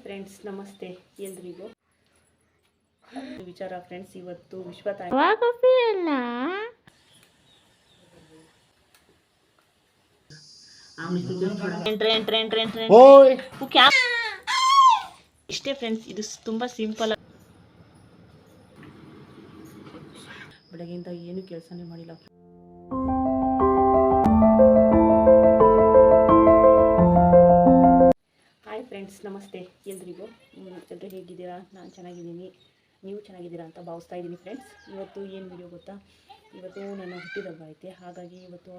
Friends ನಮಸ್ತೆ ಎಲ್ರಿಗೂ ವಿಚಾರ ಫ್ರೆಂಡ್ಸ್ ಇವತ್ತು ವಿಶ್ವ ತಾಯಿ ಇಷ್ಟೇ ಫ್ರೆಂಡ್ಸ್. ಇದು ತುಂಬಾ ಸಿಂಪಲ್. ಬೆಳಗ್ಗೆಯಿಂದ ಏನು ಕೆಲಸನೇ ಮಾಡಿಲ್ಲ. ಹಾಯ್ ಫ್ರೆಂಡ್ಸ್ ನಮಸ್ತೆ ಎಲ್ರಿಗೂ. ಎಲ್ಲರೂ ಹೇಗಿದ್ದೀರಾ? ನಾನು ಚೆನ್ನಾಗಿದ್ದೀನಿ, ನೀವು ಚೆನ್ನಾಗಿದ್ದೀರಾ ಅಂತ ಭಾವಿಸ್ತಾ ಇದ್ದೀನಿ ಫ್ರೆಂಡ್ಸ್. ಇವತ್ತು ಏನು ವಿಡಿಯೋ ಗೊತ್ತಾ, ಇವತ್ತು ನನ್ನ ಹುಟ್ಟಿದಬ್ಬ ಐತೆ. ಹಾಗಾಗಿ ಇವತ್ತು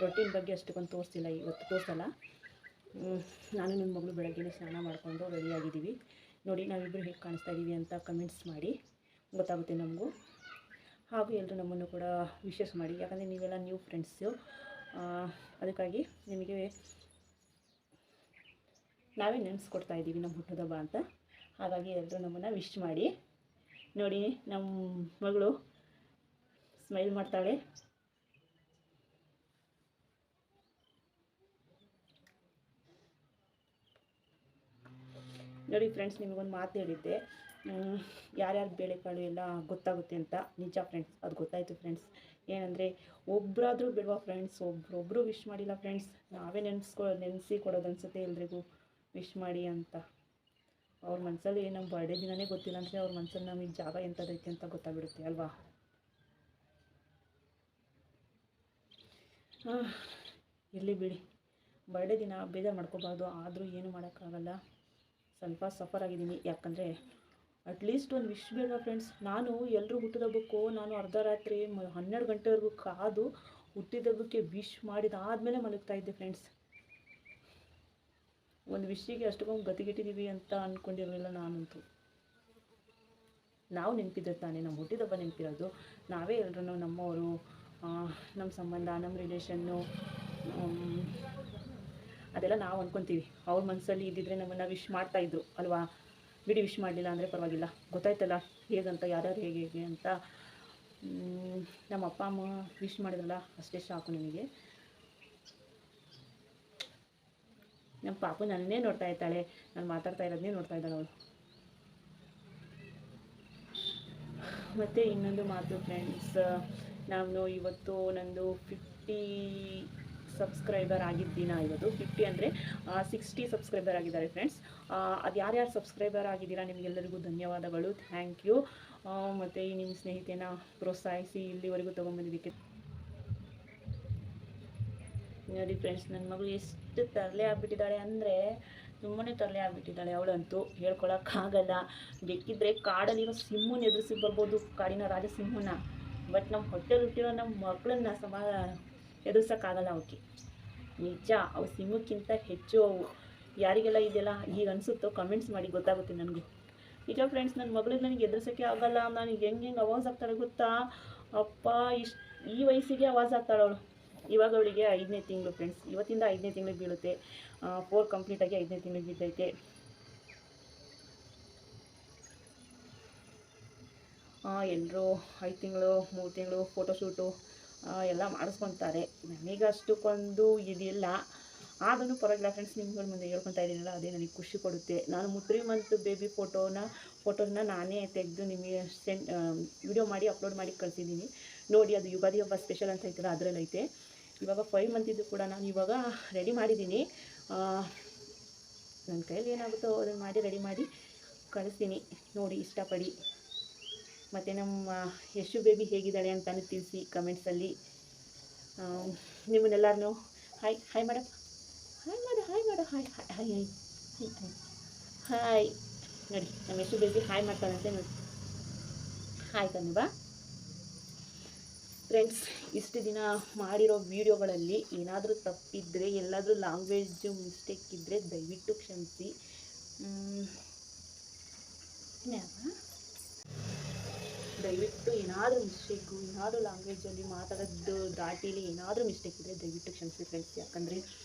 ರೊಟೀನ್ ಬಗ್ಗೆ ಅಷ್ಟಕ್ಕೊಂದು ತೋರಿಸ್ತಿಲ್ಲ, ಇವತ್ತು ತೋರಿಸಲ್ಲ. ನಾನು ನನ್ನ ಮಗಳು ಬೆಳಗ್ಗೆ ಸ್ನಾನ ಮಾಡಿಕೊಂಡು ರೆಡಿಯಾಗಿದ್ದೀವಿ. ನೋಡಿ ನಾವಿಬ್ಬರು ಹೇಗೆ ಕಾಣಿಸ್ತಾ ಇದ್ದೀವಿ ಅಂತ ಕಮೆಂಟ್ಸ್ ಮಾಡಿ, ಗೊತ್ತಾಗುತ್ತೆ ನಮಗೂ. ಹಾಗೂ ಎಲ್ಲರೂ ನಮ್ಮನ್ನು ಕೂಡ ವಿಶೇಷ ಮಾಡಿ, ಯಾಕಂದರೆ ನೀವೆಲ್ಲ ನ್ಯೂ ಫ್ರೆಂಡ್ಸು. ಅದಕ್ಕಾಗಿ ನಿಮಗೆ ನಾವೇ ನೆನೆಸ್ಕೊಡ್ತಾ ಇದ್ದೀವಿ ನಮ್ಮ ಹುಟ್ಟುಹಬ್ಬ ಅಂತ. ಹಾಗಾಗಿ ಎಲ್ಲರೂ ನಮ್ಮನ್ನು ವಿಶ್ ಮಾಡಿ. ನೋಡಿ ನಮ್ಮ ಮಗಳು ಸ್ಮೈಲ್ ಮಾಡ್ತಾಳೆ. ನೋಡಿ ಫ್ರೆಂಡ್ಸ್, ನಿಮಗೊಂದು ಮಾತು ಹೇಳಿದ್ದೆ, ಯಾರ್ಯಾರು ಬೇಳೆಕಾಳು ಎಲ್ಲ ಗೊತ್ತಾಗುತ್ತೆ ಅಂತ. ನಿಜ ಫ್ರೆಂಡ್ಸ್, ಅದು ಗೊತ್ತಾಯಿತು ಫ್ರೆಂಡ್ಸ್. ಏನಂದರೆ ಒಬ್ಬರಾದರೂ ಬಿಡುವ ಫ್ರೆಂಡ್ಸ್, ಒಬ್ಬರು ವಿಶ್ ಮಾಡಿಲ್ಲ ಫ್ರೆಂಡ್ಸ್. ನಾವೇ ನೆನೆಸಿ ಕೊಡೋದು ಅನಿಸುತ್ತೆ ಎಲ್ರಿಗೂ ವಿಶ್ ಮಾಡಿ ಅಂತ. ಅವ್ರ ಮನಸ್ಸಲ್ಲಿ ನಮ್ಮ ಬರ್ಡೇ ದಿನವೇ ಗೊತ್ತಿಲ್ಲ ಅಂದರೆ ಅವ್ರ ಮನಸ್ಸಲ್ಲಿ ನಮಗೆ ಜಾಗ ಎಂಥದೈತೆ ಅಂತ ಗೊತ್ತಾಗ್ಬಿಡುತ್ತೆ ಅಲ್ವಾ. ಇರಲಿ ಬಿಡಿ, ಬರ್ಡೇ ದಿನ ಬೇಜಾರು ಮಾಡ್ಕೋಬಾರ್ದು. ಆದರೂ ಏನು ಮಾಡೋಕ್ಕಾಗಲ್ಲ, ಸ್ವಲ್ಪ ಸಫರ್ ಆಗಿದ್ದೀನಿ. ಯಾಕಂದರೆ ಅಟ್ಲೀಸ್ಟ್ ಒಂದು ವಿಶ್ ಬೇಡ ಫ್ರೆಂಡ್ಸ್. ನಾನು ಎಲ್ಲರೂ ಹುಟ್ಟಿದಬ್ಬಕ್ಕೂ ನಾನು ಅರ್ಧ ರಾತ್ರಿ 12 ಗಂಟೆವರೆಗೂ ಕಾದು ಹುಟ್ಟಿದಬ್ಬಕ್ಕೆ ವಿಶ್ ಮಾಡಿದಾದಮೇಲೆ ಮಲಗ್ತಾಯಿದ್ದೆ ಫ್ರೆಂಡ್ಸ್. ಒಂದು ವಿಷಯಕ್ಕೆ ಅಷ್ಟೊಂದು ಗತಿಗೆಟ್ಟಿದ್ದೀವಿ ಅಂತ ಅಂದ್ಕೊಂಡಿರಲಿಲ್ಲ ನಾನಂತೂ. ನಾವು ನೆನಪಿದ್ದೆ ತಾನೇ, ನಮ್ಮ ಹುಟ್ಟಿದಬ್ಬ ನೆನಪಿರೋದು. ನಾವೇ ಎಲ್ಲರೂ ನಮ್ಮವರು, ನಮ್ಮ ಸಂಬಂಧ, ನಮ್ಮ ರಿಲೇಷನ್ನು, ಅದೆಲ್ಲ ನಾವು ಅಂದ್ಕೊತೀವಿ. ಅವ್ರ ಮನಸ್ಸಲ್ಲಿ ಇದ್ದಿದ್ರೆ ನಮ್ಮನ್ನು ವಿಶ್ ಮಾಡ್ತಾಯಿದ್ರು ಅಲ್ವಾ. ಬಿಡಿ, ವಿಶ್ ಮಾಡಲಿಲ್ಲ ಅಂದರೆ ಪರವಾಗಿಲ್ಲ, ಗೊತ್ತಾಯ್ತಲ್ಲ ಹೇಗಂತ, ಯಾರ್ಯಾರು ಹೇಗೆ ಹೇಗೆ ಅಂತ. ನಮ್ಮ ಅಪ್ಪ ಅಮ್ಮ ವಿಶ್ ಮಾಡಿದ್ರಲ್ಲ, ಅಷ್ಟೇ ಸಾಕು ನನಗೆ. ನಮ್ಮ ಪಾಪು ನನ್ನೇ ನೋಡ್ತಾ ಇರ್ತಾಳೆ, ನಾನು ಮಾತಾಡ್ತಾ ಇರೋದನ್ನೇ ನೋಡ್ತಾ ಇದ್ದಾಳೆ ಅವಳು. ಮತ್ತು ಇನ್ನೊಂದು ಮಾತು ಫ್ರೆಂಡ್ಸ್, ನಾನು ಇವತ್ತು ನಂದು 50 ಸಬ್ಸ್ಕ್ರೈಬರ್ ಆಗಿದ್ದಿನ. ಇವತ್ತು 50 ಅಂದರೆ 60 ಸಬ್ಸ್ಕ್ರೈಬರ್ ಆಗಿದ್ದಾರೆ ಫ್ರೆಂಡ್ಸ್. ಅದು ಯಾರ್ಯಾರು ಸಬ್ಸ್ಕ್ರೈಬರ್ ಆಗಿದ್ದೀರಾ ನಿಮಗೆಲ್ಲರಿಗೂ ಧನ್ಯವಾದಗಳು, ಥ್ಯಾಂಕ್ ಯು. ಮತ್ತು ಈ ನಿಮ್ಮ ಸ್ನೇಹಿತೆನ ಪ್ರೋತ್ಸಾಹಿಸಿ ಇಲ್ಲಿವರೆಗೂ ತೊಗೊಂಬಂದಿದ್ದಕ್ಕೆ. ನೋಡಿ ಫ್ರೆಂಡ್ಸ್, ನನ್ನ ಮಗಳು ಎಷ್ಟು ತರಲೆ ಆಗಿಬಿಟ್ಟಿದ್ದಾಳೆ ಅಂದರೆ ತುಂಬನೇ ತರಲೆ ಆಗಿಬಿಟ್ಟಿದ್ದಾಳೆ. ಅವಳಂತೂ ಹೇಳ್ಕೊಳಕ್ಕಾಗಲ್ಲ. ಬೇಕಿದ್ದರೆ ಕಾಡಲ್ಲಿರೋ ಸಿಂಹನ ಎದುರಿಸಿ ಬರ್ಬೋದು, ಕಾಡಿನ ರಾಜಸಿಂಹನ. ಬಟ್ ನಮ್ಮ ಹೊಟ್ಟೆಲಿ ಹುಟ್ಟಿರೋ ನಮ್ಮ ಮಕ್ಕಳನ್ನ ಎದುರ್ಸೋಕ್ಕಾಗಲ್ಲ ಅವಕ್ಕೆ. ನಿಜ, ಅವು ಸಿಂಹಕ್ಕಿಂತ ಹೆಚ್ಚು ಅವು. ಯಾರಿಗೆಲ್ಲ ಇದೆಲ್ಲ ಈಗ ಅನಿಸುತ್ತೋ ಕಮೆಂಟ್ಸ್ ಮಾಡಿ, ಗೊತ್ತಾಗುತ್ತೆ ನನಗೂ. ನಿಜ ಫ್ರೆಂಡ್ಸ್, ನನ್ನ ಮಗಳಿಗೆ ನನಗೆ ಎದುರಿಸೋಕ್ಕೆ ಆಗಲ್ಲ. ನನಗೆ ಹೆಂಗೆ ಆವಾಜ್ ಆಗ್ತಾಳೆ ಗೊತ್ತಾ ಅಪ್ಪ. ಈ ವಯಸ್ಸಿಗೆ ಆವಾಜ್ ಆಗ್ತಾಳೆ ಅವಳು. ಇವಾಗ ಅವಳಿಗೆ 5ನೇ ತಿಂಗಳು ಫ್ರೆಂಡ್ಸ್. ಇವತ್ತಿಂದ 5ನೇ ತಿಂಗಳಿಗೆ ಬೀಳುತ್ತೆ. 4 ಕಂಪ್ಲೀಟಾಗಿ 5ನೇ ತಿಂಗಳಿಗೆ ಬಿದ್ದೈತೆ. ಎಲ್ಲರೂ 5 ತಿಂಗಳು 3 ತಿಂಗಳು ಫೋಟೋಶೂಟು ಎಲ್ಲ ಮಾಡಿಸ್ಕೊತಾರೆ. ನನಗೆ ಅಷ್ಟಕ್ಕೊಂದು ಇದಿಲ್ಲ, ಆದ್ರೂ ಪರವಾಗಿಲ್ಲ ಫ್ರೆಂಡ್ಸ್. ನಿಮ್ಗಳ ಮುಂದೆ ಹೇಳ್ಕೊತಾ ಇದ್ದೀನಲ್ಲ, ಅದೇ ನನಗೆ ಖುಷಿ ಕೊಡುತ್ತೆ. ನಾನು 3 ಮಂತ್ ಬೇಬಿ ಫೋಟೋನ ನಾನೇ ತೆಗೆದು ನಿಮಗೆ ವಿಡಿಯೋ ಮಾಡಿ ಅಪ್ಲೋಡ್ ಮಾಡಿ ಕಳಿಸಿದ್ದೀನಿ ನೋಡಿ. ಅದು ಯುಗಾದಿ ಹಬ್ಬ ಸ್ಪೆಷಲ್ ಅಂತ ಐತಲ್ಲ, ಅದರಲ್ಲೈತೆ. ಇವಾಗ 5 ಮಂತಿದ್ದು ಕೂಡ ನಾನು ಇವಾಗ ರೆಡಿ ಮಾಡಿದ್ದೀನಿ. ನನ್ನ ಕೈಯಲ್ಲಿ ಏನಾಗುತ್ತೋ ಅದನ್ನು ಮಾಡಿ ರೆಡಿ ಮಾಡಿ ಕಳಿಸ್ತೀನಿ ನೋಡಿ, ಇಷ್ಟಪಡಿ. ಮತ್ತು ನಮ್ಮ ಯಶು ಬೇಬಿ ಹೇಗಿದ್ದಾಳೆ ಅಂತಲೂ ತಿಳಿಸಿ ಕಮೆಂಟ್ಸಲ್ಲಿ. ನಿಮ್ಮನ್ನೆಲ್ಲರೂ ಹಾಯ್ ಮೇಡಮ್, ಹಾಯ್ ಮಾಡು ಹಾಯ್ ನೋಡಿ. ನಮ್ಮ ಯಶು ಬೇಬಿ ಹಾಯ್ ಮಾಡ್ತಾರಂತೆ ನೋಡಿ. ಹಾಯ್ ಕನ್ಬಾ ಫ್ರೆಂಡ್ಸ್. ಇಷ್ಟು ದಿನ ಮಾಡಿರೋ ವೀಡಿಯೋಗಳಲ್ಲಿ ಏನಾದರೂ ತಪ್ಪಿದ್ದರೆ, ಎಲ್ಲಾದರೂ ಲ್ಯಾಂಗ್ವೇಜ್ ಮಿಸ್ಟೇಕ್ ಇದ್ದರೆ ದಯವಿಟ್ಟು ಕ್ಷಮಿಸಿ. ದಯವಿಟ್ಟು ಏನಾದರೂ ಮಿಸ್ಟೇಕು, ಏನಾದರೂ ಲ್ಯಾಂಗ್ವೇಜಲ್ಲಿ ಮಾತಾಡೋದು ದಾಟಿಲಿ ಏನಾದರೂ ಮಿಸ್ಟೇಕ್ ಇದ್ದರೆ ದಯವಿಟ್ಟು ಕ್ಷಮಿಸಿ ಫ್ರೆಂಡ್ಸ್. ಯಾಕಂದರೆ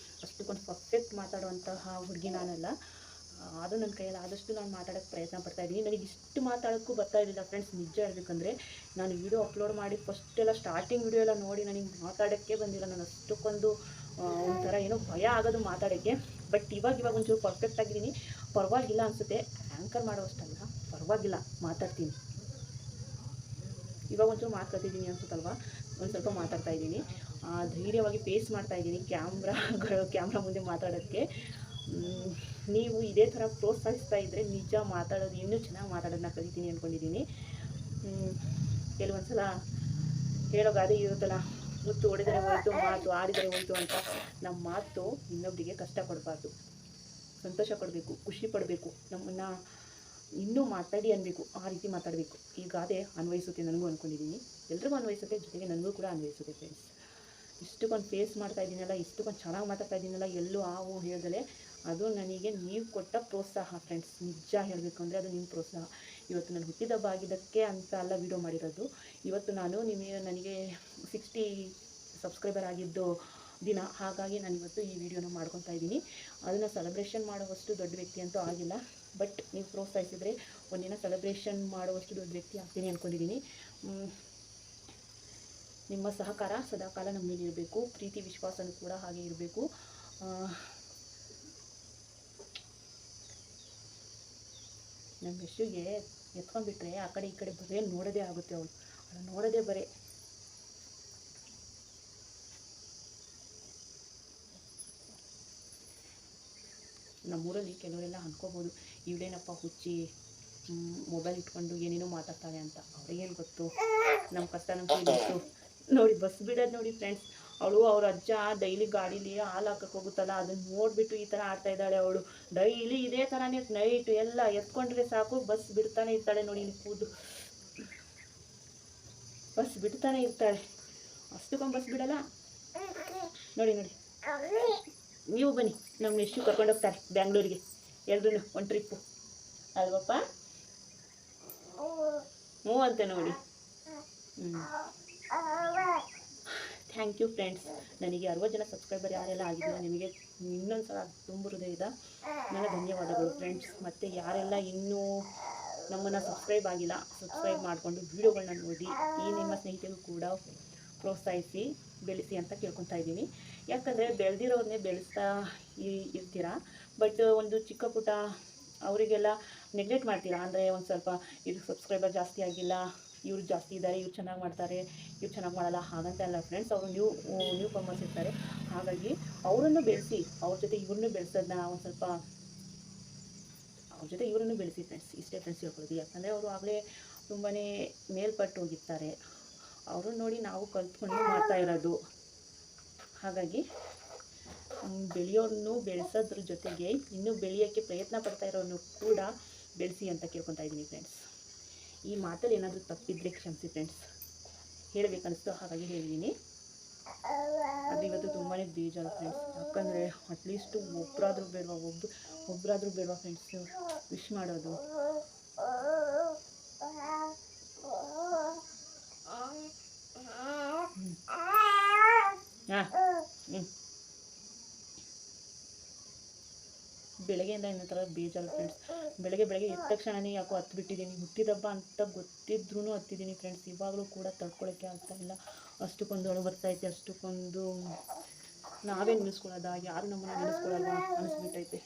ಅಷ್ಟಕ್ಕೊಂದು ಪರ್ಫೆಕ್ಟ್ ಮಾತಾಡುವಂತಹ ಹುಡುಗಿ ನಾನಲ್ಲ. ಆದರೂ ನನ್ನ ಕೈಯಲ್ಲಿ ಆದಷ್ಟು ನಾನು ಮಾತಾಡೋಕ್ಕೆ ಪ್ರಯತ್ನ ಪಡ್ತಾಯಿದ್ದೀನಿ. ನನಗೆ ಇಷ್ಟು ಮಾತಾಡೋಕ್ಕೂ ಬರ್ತಾ ಇರಲಿಲ್ಲ ಫ್ರೆಂಡ್ಸ್. ನಿಜ ಹೇಳ್ಬೇಕಂದ್ರೆ ನಾನು ವಿಡಿಯೋ ಅಪ್ಲೋಡ್ ಮಾಡಿ ಫಸ್ಟೆಲ್ಲ ಸ್ಟಾರ್ಟಿಂಗ್ ವಿಡಿಯೋ ಎಲ್ಲ ನೋಡಿ ನನಗೆ ಮಾತಾಡೋಕ್ಕೆ ಬಂದಿಲ್ಲ. ನಾನು ಅಷ್ಟಕ್ಕೊಂದು ಒಂಥರ ಏನೋ ಭಯ ಆಗೋದು ಮಾತಾಡೋಕ್ಕೆ. ಬಟ್ ಇವಾಗ ಒಂಚೂರು ಪರ್ಫೆಕ್ಟ್ ಆಗಿದ್ದೀನಿ. ಪರವಾಗಿಲ್ಲ ಅನಿಸುತ್ತೆ, ಆ್ಯಂಕರ್ ಮಾಡುವಷ್ಟಲ್ಲ, ಪರವಾಗಿಲ್ಲ, ಮಾತಾಡ್ತೀನಿ. ಇವಾಗ ಒಂಚೂರು ಮಾತಾಡ್ತಿದ್ದೀನಿ ಅನ್ಸುತ್ತಲ್ವ, ಒಂದು ಸ್ವಲ್ಪ ಮಾತಾಡ್ತಾ ಇದ್ದೀನಿ, ಧೈರ್ಯವಾಗಿ ಫೇಸ್ ಮಾಡ್ತಾಯಿದ್ದೀನಿ ಕ್ಯಾಮ್ರಾ ಮುಂದೆ ಮಾತಾಡೋಕ್ಕೆ. ನೀವು ಇದೇ ಥರ ಪ್ರೋತ್ಸಾಹಿಸ್ತಾ ಇದ್ದರೆ ನಿಜ ಮಾತಾಡೋದು ಇನ್ನೂ ಚೆನ್ನಾಗಿ ಮಾತಾಡೋದನ್ನ ಕಲಿತೀನಿ ಅಂದ್ಕೊಂಡಿದ್ದೀನಿ. ಕೆಲವೊಂದು ಸಲ ಹೇಳೋ ಗಾದೆ ಇರುತ್ತಲ್ಲ, ಮುತ್ತು ಹೊಡೆದರೆ ಹೋಯಿತು, ಮಾತು ಆಡಿದರೆ ಹೋಯಿತು ಅಂತ. ನಮ್ಮ ಮಾತು ಇನ್ನೊಬ್ಬರಿಗೆ ಕಷ್ಟ ಕೊಡಬಾರ್ದು, ಸಂತೋಷ ಪಡಬೇಕು, ಖುಷಿ ಪಡಬೇಕು, ನಮ್ಮನ್ನು ಇನ್ನೂ ಮಾತಾಡಿ ಅನ್ಬೇಕು, ಆ ರೀತಿ ಮಾತಾಡಬೇಕು. ಈ ಗಾದೆ ಅನ್ವಯಿಸುತ್ತೆ ನನಗೂ ಅಂದ್ಕೊಂಡಿದ್ದೀನಿ, ಎಲ್ರಿಗೂ ಅನ್ವಯಿಸುತ್ತೆ, ಜೊತೆಗೆ ನನಗೂ ಕೂಡ ಅನ್ವಯಿಸುತ್ತೆ ಫ್ರೆಂಡ್ಸ್. ಇಷ್ಟಕ್ಕೊಂದು ಫೇಸ್ ಮಾಡ್ತಾ ಇದ್ದೀನಲ್ಲ, ಇಷ್ಟಕ್ಕೊಂದು ಚೆನ್ನಾಗಿ ಮಾತಾಡ್ತಾ ಇದ್ದೀನಲ್ಲ, ಎಲ್ಲೂ ಆವು ಹೇಳ್ದಲೆ, ಅದು ನನಗೆ ನೀವು ಕೊಟ್ಟ ಪ್ರೋತ್ಸಾಹ ಫ್ರೆಂಡ್ಸ್. ನಿಜ ಹೇಳಬೇಕು ಅಂದರೆ ಅದು ನಿಮ್ಮ ಪ್ರೋತ್ಸಾಹ. ಇವತ್ತು ನಾನು ಹುಟ್ಟಿದ ಹಬ್ಬ ಆಗಿದ್ದಕ್ಕೆ ಅಂತ ಅಲ್ಲ ವೀಡಿಯೋ ಮಾಡಿರೋದು. ಇವತ್ತು ನನಗೆ 60 ಸಬ್ಸ್ಕ್ರೈಬರ್ ಆಗಿದ್ದು ದಿನ, ಹಾಗಾಗಿ ನಾನು ಇವತ್ತು ಈ ವಿಡಿಯೋನ ಮಾಡ್ಕೊತಾ ಇದ್ದೀನಿ. ಅದನ್ನು ಸೆಲೆಬ್ರೇಷನ್ ಮಾಡುವಷ್ಟು ದೊಡ್ಡ ವ್ಯಕ್ತಿ ಅಂತೂ ಆಗಿಲ್ಲ, ಬಟ್ ನೀವು ಪ್ರೋತ್ಸಾಹಿಸಿದರೆ ಒಂದಿನ ಸೆಲೆಬ್ರೇಷನ್ ಮಾಡುವಷ್ಟು ದೊಡ್ಡ ವ್ಯಕ್ತಿ ಆಗ್ತೀನಿ ಅಂದ್ಕೊಂಡಿದ್ದೀನಿ. ನಿಮ್ಮ ಸಹಕಾರ ಸದಾಕಾಲ ನಮ್ಮ ಮೇಲೆ ಇರಬೇಕು, ಪ್ರೀತಿ ವಿಶ್ವಾಸನೂ ಕೂಡ ಹಾಗೆ ಇರಬೇಕು. ನಮ್ಮ ಯಶುಗೆ ಎತ್ಕೊಂಡ್ಬಿಟ್ರೆ ಆ ಕಡೆ ಈ ಕಡೆ ಬರೇ ನೋಡೋದೇ ಆಗುತ್ತೆ, ಅವಳು ನೋಡೋದೇ ಬರೇ. ನಮ್ಮೂರಲ್ಲಿ ಕೆಲವರೆಲ್ಲ ಅಂದ್ಕೋಬೋದು, ಇವಳೇನಪ್ಪ ಹುಚ್ಚಿ ಮೊಬೈಲ್ ಇಟ್ಕೊಂಡು ಏನೇನೋ ಮಾತಾಡ್ತಾಳೆ ಅಂತ. ಅವ್ರಿಗೇನು ಗೊತ್ತು ನಮ್ಮ ಕಷ್ಟ ನಮಗೆ ಗೊತ್ತು. ನೋಡಿ ಬಸ್ ಬಿಡೋದು ನೋಡಿ ಫ್ರೆಂಡ್ಸ್, ಅವಳು ಅವ್ರ ಅಜ್ಜ ಡೈಲಿ ಗಾಡೀಲಿ ಹಾಲು ಹಾಕಕ್ಕೆ ಹೋಗುತ್ತಲ್ಲ, ಅದನ್ನು ನೋಡಿಬಿಟ್ಟು ಈ ಥರ ಆಡ್ತಾ ಇದ್ದಾಳೆ ಅವಳು. ಡೈಲಿ ಇದೇ ಥರನೇ ನೈಟ್ ಎಲ್ಲ ಎತ್ಕೊಂಡ್ರೆ ಸಾಕು ಬಸ್ ಬಿಡ್ತಾನೆ ಇರ್ತಾಳೆ. ನೋಡಿ ಇಲ್ಲಿ ಕೂದು ಬಸ್ ಬಿಡ್ತಾನೆ ಇರ್ತಾಳೆ, ಅಷ್ಟಕ್ಕೊಂದು ಬಸ್ ಬಿಡಲ್ಲ. ನೋಡಿ ನೀವು ಬನ್ನಿ, ನಮ್ಮ ಎಷ್ಟು ಕರ್ಕೊಂಡೋಗ್ತಾರೆ ಬ್ಯಾಂಗ್ಳೂರಿಗೆ, ಎಲ್ರೂ ಒಂದು ಟ್ರಿಪ್ಪು ಅಲ್ವಪ್ಪ? ಹ್ಞೂ ಅಂತೆ ನೋಡಿ. Thank you friends. ನನಗೆ 60 ಜನ ಸಬ್ಸ್ಕ್ರೈಬರ್ ಯಾರೆಲ್ಲ ಆಗಿದ್ದೀರಾ, ನಿಮಗೆ ಇನ್ನೊಂದು ಸಲ ತುಂಬ ಹೃದಯದ ನನ್ನ ಧನ್ಯವಾದಗಳು ಫ್ರೆಂಡ್ಸ್. ಮತ್ತು ಯಾರೆಲ್ಲ ಇನ್ನೂ ನಮ್ಮನ್ನು ಸಬ್ಸ್ಕ್ರೈಬ್ ಆಗಿಲ್ಲ, ಸಬ್ಸ್ಕ್ರೈಬ್ ಮಾಡಿಕೊಂಡು ವೀಡಿಯೋಗಳನ್ನ ನೋಡಿ ಈ ನಿಮ್ಮ ಸ್ನೇಹಿತರು ಕೂಡ ಪ್ರೋತ್ಸಾಹಿಸಿ ಬೆಳೆಸಿ ಅಂತ ಕೇಳ್ಕೊತಾ ಇದ್ದೀನಿ. ಯಾಕಂದರೆ ಬೆಳೆದಿರೋರನ್ನೇ ಬೆಳೆಸ್ತಾ ಇರ್ತೀರಾ, ಬಟ್ ಒಂದು ಚಿಕ್ಕ ಪುಟ್ಟ ಅವರಿಗೆಲ್ಲ ನೆಗ್ಲೆಕ್ಟ್ ಮಾಡ್ತೀರಾ. ಅಂದರೆ ಒಂದು ಸ್ವಲ್ಪ ಇದು ಸಬ್ಸ್ಕ್ರೈಬರ್ ಜಾಸ್ತಿ ಆಗಿಲ್ಲ, ಇವ್ರು ಜಾಸ್ತಿ ಇದ್ದಾರೆ, ಇವ್ರು ಚೆನ್ನಾಗಿ ಮಾಡ್ತಾರೆ, ಇವ್ರು ಚೆನ್ನಾಗಿ ಮಾಡಲ್ಲ, ಹಾಗಂತ ಅಲ್ಲ ಫ್ರೆಂಡ್ಸ್. ಅವರು ನ್ಯೂ ಕಮರ್ಸ್ ಇರ್ತಾರೆ, ಹಾಗಾಗಿ ಅವರನ್ನು ಬೆಳೆಸಿ, ಅವ್ರ ಜೊತೆ ಇವ್ರನ್ನೂ ಬೆಳೆಸೋದನ್ನ ಒಂದು ಸ್ವಲ್ಪ ಅವ್ರ ಜೊತೆ ಇವರನ್ನು ಬೆಳೆಸಿ ಫ್ರೆಂಡ್ಸ್. ಇಷ್ಟೇ ಫ್ರೆಂಡ್ಸ್ ಹೇಳ್ಕೊಳ್ಳೋದು. ಯಾಕಂದರೆ ಅವರು ಆಗಲೇ ತುಂಬಾ ಮೇಲ್ಪಟ್ಟು ಹೋಗಿರ್ತಾರೆ, ಅವ್ರನ್ನ ನೋಡಿ ನಾವು ಕಲ್ತ್ಕೊಂಡು ಮಾಡ್ತಾ ಇರೋದು. ಹಾಗಾಗಿ ಬೆಳೆಯೋರನ್ನು ಬೆಳೆಸೋದ್ರ ಜೊತೆಗೆ ಇನ್ನೂ ಬೆಳೆಯೋಕ್ಕೆ ಪ್ರಯತ್ನ ಪಡ್ತಾ ಇರೋನು ಕೂಡ ಬೆಳೆಸಿ ಅಂತ ಕೇಳ್ಕೊತಾ ಇದ್ದೀನಿ ಫ್ರೆಂಡ್ಸ್. ಈ ಮಾತಲ್ಲಿ ಏನಾದರೂ ತಪ್ಪಿದ್ರೆ ಕ್ಷಮಿಸಿ ಫ್ರೆಂಡ್ಸ್, ಹೇಳಬೇಕನ್ನಿಸ್ತು ಹಾಗಾಗಿ ಹೇಳಿದ್ದೀನಿ. ಅದು ಇವತ್ತು ತುಂಬಾ ಬೇಜಾರು ಫ್ರೆಂಡ್ಸ್. ಯಾಕಂದರೆ ಅಟ್ಲೀಸ್ಟು ಒಬ್ಬರಾದ್ರೂ ಬೇಡವಾ ಫ್ರೆಂಡ್ಸ್ ವಿಶ್ ಮಾಡೋದು. ಬೆಳಗ್ಗೆಯಿಂದ ಇನ್ನೊಂದು ಥರ ಬೇಜಾರು ಫ್ರೆಂಡ್ಸ್. ಬೆಳಗ್ಗೆ ಎದ್ದ ತಕ್ಷಣವೇ ಯಾಕೋ ಹತ್ಬಿಟ್ಟಿದ್ದೀನಿ. ಹುಟ್ಟಿದಬ್ಬ ಅಂತ ಗೊತ್ತಿದ್ರೂ ಹತ್ತಿದ್ದೀನಿ ಫ್ರೆಂಡ್ಸ್. ಇವಾಗಲೂ ಕೂಡ ತಡ್ಕೊಳಕ್ಕೆ ಆಗ್ತಾ ಇಲ್ಲ, ಅಷ್ಟಕ್ಕೊಂದು ಅಳು ಬರ್ತೈತೆ, ಅಷ್ಟಕ್ಕೊಂದು ನಾವೇ ನೆನೆಸ್ಕೊಳ್ಳೋದ, ಯಾರು ನಮ್ಮನ್ನು ನೆನೆಸ್ಕೊಳ್ಳಲ್ವ ಅನಿಸ್ಬಿಟ್ಟೈತೆ.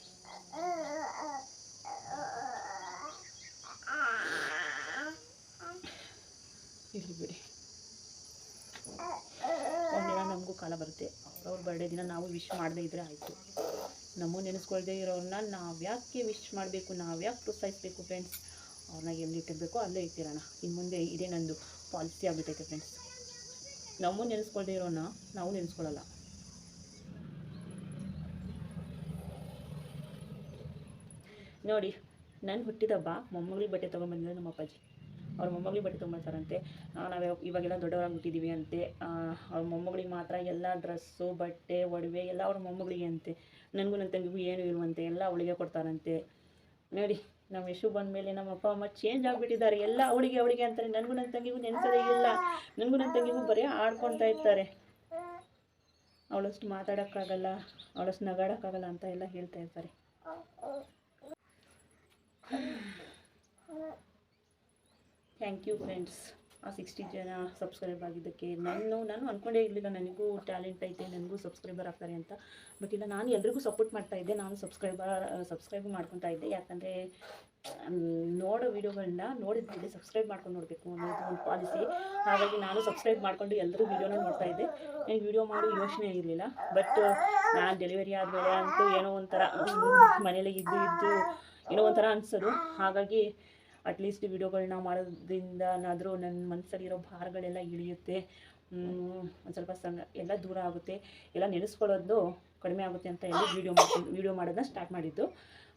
ಇರಲಿ ಬಿಡಿ, ಒಂದಿನ ನಮಗೂ ಕಾಲ ಬರುತ್ತೆ, ಅವ್ರವ್ರ ಬರ್ಡೇ ದಿನ ನಾವು ವಿಶ್ ಮಾಡದೇ ಇದ್ದರೆ ಆಯಿತು. ನಮ್ಮ ನೆನೆಸ್ಕೊಳ್ದೇ ಇರೋರನ್ನ ನಾವು ಯಾಕೆ ವಿಶ್ ಮಾಡಬೇಕು, ನಾವು ಯಾಕೆ ಪ್ರೋತ್ಸಾಹಿಸಬೇಕು ಫ್ರೆಂಡ್ಸ್? ಅವ್ರನ್ನ ಎಲ್ಲಿ ಇಟ್ಟಿರಬೇಕೋ ಅಲ್ಲೇ ಇಟ್ಟಿರೋಣ. ಇನ್ನು ಮುಂದೆ ಇದೇ ನಂದು ಪಾಲಿಸಿ ಆಗಿಬಿಟ್ಟೈತೆ ಫ್ರೆಂಡ್ಸ್. ನಮ್ಮ ನೆನೆಸ್ಕೊಳ್ದೇ ಇರೋನ ನಾವು ನೆನೆಸ್ಕೊಳ್ಳಲ್ಲ. ನೋಡಿ, ನನ್ನ ಹುಟ್ಟಿದಬ್ಬ ಮೊಮ್ಮಗಳಿಗೆ ಬಟ್ಟೆ ತೊಗೊಂಡ್ಬಂದಿದ್ದಾರೆ ನಮ್ಮ ಅಪ್ಪಾಜಿ. ಅವ್ರ ಮೊಮ್ಮಗಳಿಗೆ ಬಟ್ಟೆ ತೊಗೊಂಬರ್ತಾರಂತೆ. ನಾವು ಇವಾಗೆಲ್ಲ ದೊಡ್ಡವರಾಗಿ ಹುಟ್ಟಿದ್ದೀವಿ ಅಂತೆ. ಅವ್ರ ಮೊಮ್ಮಗಳಿಗೆ ಮಾತ್ರ ಎಲ್ಲ ಡ್ರೆಸ್ಸು, ಬಟ್ಟೆ, ಒಡವೆ ಎಲ್ಲ ಅವ್ರ ಮೊಮ್ಮಗಳಿಗೆ ಅಂತೆ. ನನಗೂ ನನ್ನ ತಂಗಿಗೂ ಏನೂ ಇರುವಂತೆ, ಎಲ್ಲ ಅವಳಿಗೆ ಕೊಡ್ತಾರಂತೆ. ನೋಡಿ, ನಮ್ಮ ಯಶು ಬಂದಮೇಲೆ ನಮ್ಮ ಅಪ್ಪ ಅಮ್ಮ ಚೇಂಜ್ ಆಗಿಬಿಟ್ಟಿದ್ದಾರೆ. ಎಲ್ಲ ಅವಳಿಗೆ ಅಂತಾರೆ. ನನಗೂ ನನ್ನ ತಂಗಿಗೂ ನೆನೆಸೋದೇ ಇಲ್ಲ. ನನಗೂ ನನ್ನ ತಂಗಿಗೂ ಬರೀ ಆಡ್ಕೊಳ್ತಾ ಇರ್ತಾರೆ. ಅವಳಷ್ಟು ಮಾತಾಡೋಕ್ಕಾಗಲ್ಲ, ಅವಳಷ್ಟು ನಗಾಡೋಕ್ಕಾಗಲ್ಲ ಅಂತ ಎಲ್ಲ ಹೇಳ್ತಾ ಇರ್ತಾರೆ. Thank you friends. ಆ 60 ಜನ ಸಬ್ಸ್ಕ್ರೈಬ್ ಆಗಿದ್ದಕ್ಕೆ ನಾನು ಅಂದ್ಕೊಂಡೇ ಇರಲಿಲ್ಲ ನನಗೂ ಟ್ಯಾಲೆಂಟ್ ಐತೆ, ನನಗೂ ಸಬ್ಸ್ಕ್ರೈಬರ್ ಆಗ್ತಾರೆ ಅಂತ. ಬಟ್ ಇಲ್ಲ, ನಾನು ಎಲ್ರಿಗೂ ಸಪೋರ್ಟ್ ಮಾಡ್ತಾಯಿದ್ದೆ, ನಾನು ಸಬ್ಸ್ಕ್ರೈಬ್ ಮಾಡ್ಕೊತಾ ಇದ್ದೆ. ಯಾಕಂದರೆ ನೋಡೋ ವೀಡಿಯೋಗಳನ್ನ ನೋಡಿದ್ಮೇಲೆ ಸಬ್ಸ್ಕ್ರೈಬ್ ಮಾಡ್ಕೊಂಡು ನೋಡಬೇಕು ಅನ್ನೋದು ಒಂದು ಪಾಲಿಸಿ. ಹಾಗಾಗಿ ನಾನು ಸಬ್ಸ್ಕ್ರೈಬ್ ಮಾಡಿಕೊಂಡು ಎಲ್ಲರೂ ವೀಡಿಯೋನ ನೋಡ್ತಾ ಇದ್ದೆ. ನನಗೆ ವೀಡಿಯೋ ಮಾಡೋ ಯೋಚನೆ ಇರಲಿಲ್ಲ. ಬಟ್ ನಾನು ಡೆಲಿವರಿ ಆದಮೇಲೆ ಅಂತೂ ಏನೋ ಒಂಥರ ಮನೇಲಿ ಇದ್ದು ಏನೋ ಒಂಥರ ಅನಿಸೋದು. ಹಾಗಾಗಿ ಅಟ್ಲೀಸ್ಟ್ ವೀಡಿಯೋಗಳನ್ನ ಮಾಡೋದ್ರಿಂದನಾದರೂ ನನ್ನ ಮನಸ್ಸಲ್ಲಿರೋ ಭಾರಗಳೆಲ್ಲ ಇಳಿಯುತ್ತೆ, ಒಂದು ಸ್ವಲ್ಪ ಎಲ್ಲ ದೂರ ಆಗುತ್ತೆ, ಎಲ್ಲ ನೆನೆಸ್ಕೊಳ್ಳೋದು ಕಡಿಮೆ ಆಗುತ್ತೆ ಅಂತ ಹೇಳಿ ವೀಡಿಯೋ ಮಾಡೋದನ್ನ ಸ್ಟಾರ್ಟ್ ಮಾಡಿದ್ದು.